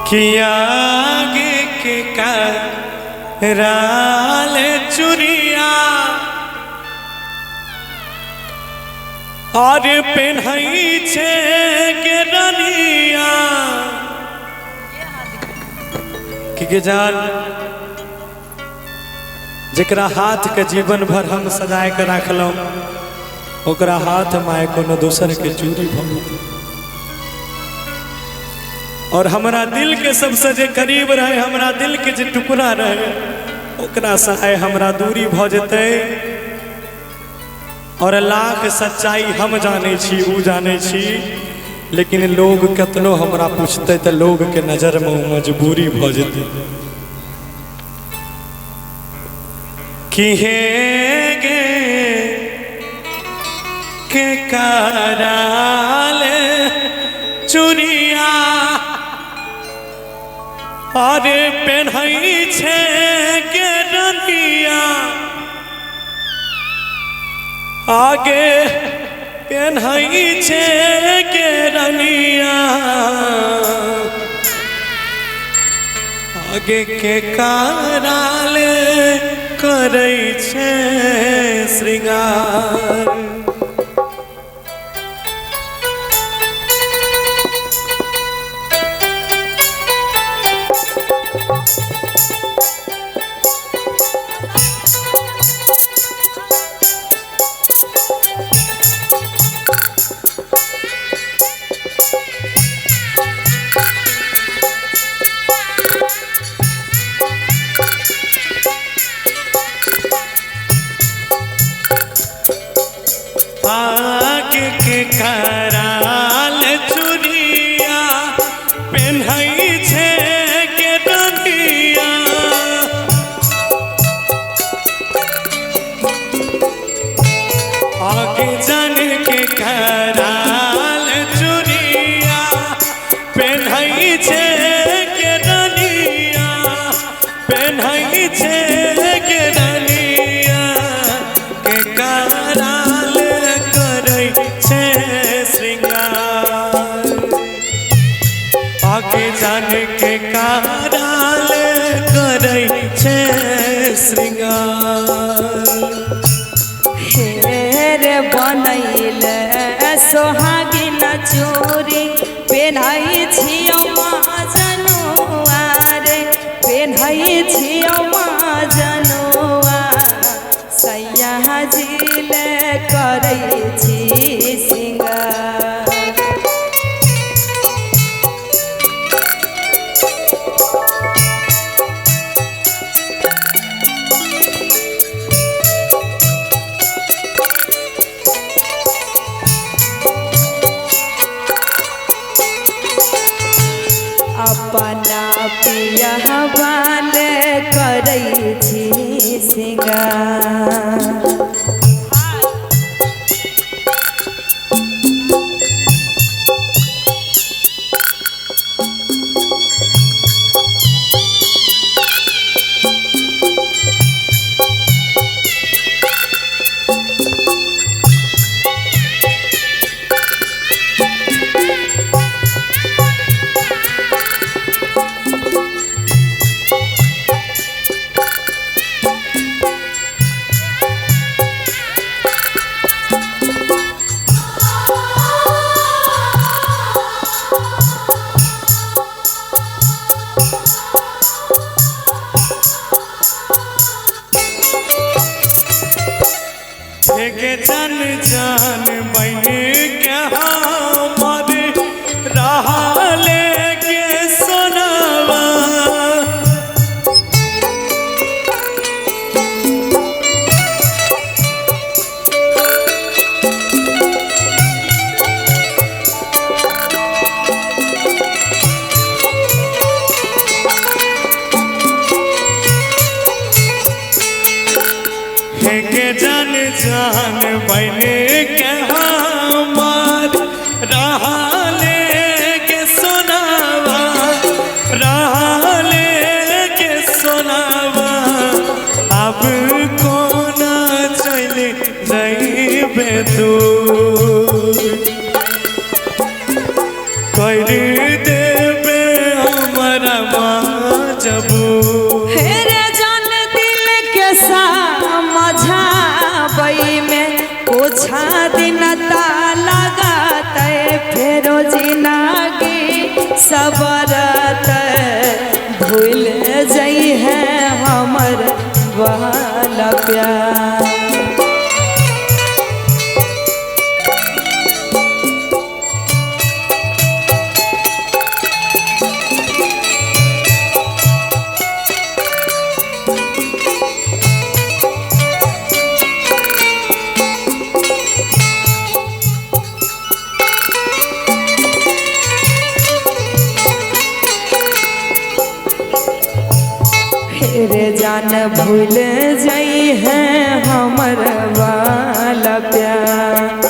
कि आगे के कराल चुरिया और पेन्हई छे के रनिया कि जान जकरा हाथ के जीवन भर हम सजाए के रखलों ओकरा हाथ माए कोनो दूसर के चूरी भगो और हमारा दिल के सबसे जे करीब रहे हमारा दिल के जे टुकड़ा रहे ओकरा सहाय हमरा दूरी भ जते और लाख सच्चाई हम जाने छी उ जाने छी लेकिन लोग कतनो हमरा पूछते तो लोग के नजर में मजबूरी भ जते कि हे गे के कराल चुरिया अरे पेन्हई छे के रनिया आगे पेन्हई छे के रनिया आगे के कराल करै छे श्रृंगार आगे के कराल चुरिया पेन्हई छे के रनिया आगे जान के कराल चुरिया पेन्हई छे के रनिया पेन्हई छे के रनिया के कराल आगे जान के कराल करै छे श्रृंगार हेरे बनैल सोहागिन चूड़ी पेन्हई छियो जनुआ रे पेन्हई छियो जनुआ सैया जिल करै छी सिंगार अपना पिया वाले करै छी सिंगार के जान जान बन के हमर रहले के सोनावा के जान जान बन के हमार रहले के सोनावा रहले के सोनावा अब कोना चल जाइबे तू कर देबे हमर सबरत भूल जई है हमर वाला प्यार। रे जान भूल जई है हमर वाला प्यार।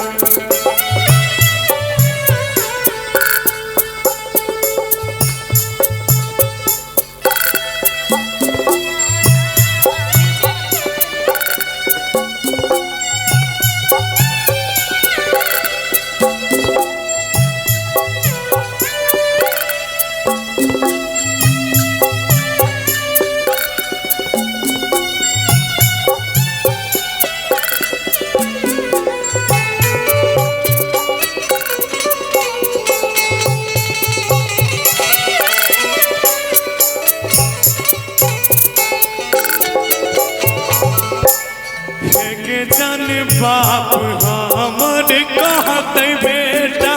जन बाप हमर कहत बेटा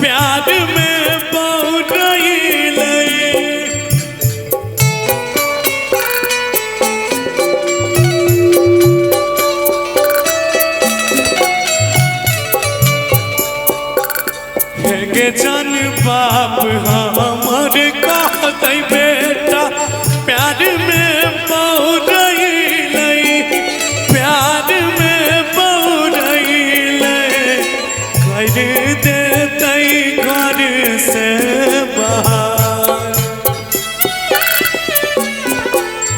प्यार में बहुरइल। के जन बाप हमर कहत बेटा प्यार में बहुरइल, प्यार में बहुरइल। कर देतई घर से बाहर,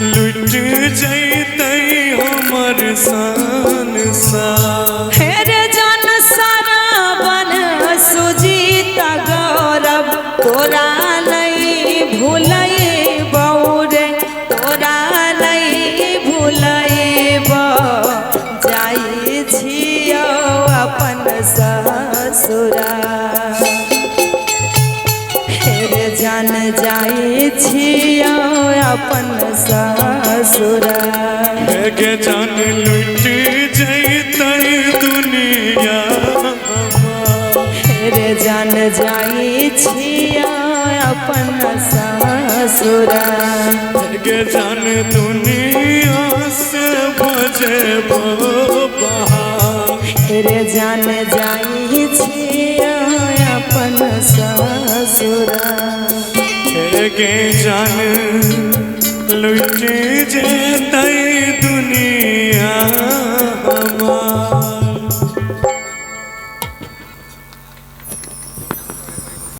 लुट जैतई हमर संसार। हेरे जन सरवन सुजीता गौरव तोरा नहीं भूलई बौरे, तोरा नहीं भूलई जाई छियो अपन ससुरा। हेरे जान जाई छियो अपन ससुरा। के जान लुट जैतई दुनिया, हेरे जान जाई छियो अपन ससुरा। के जान दुनिया से बजे बहार। हेरे जान जाई छियो अपन ससुरा। के जान लुट जैतई दुनिया।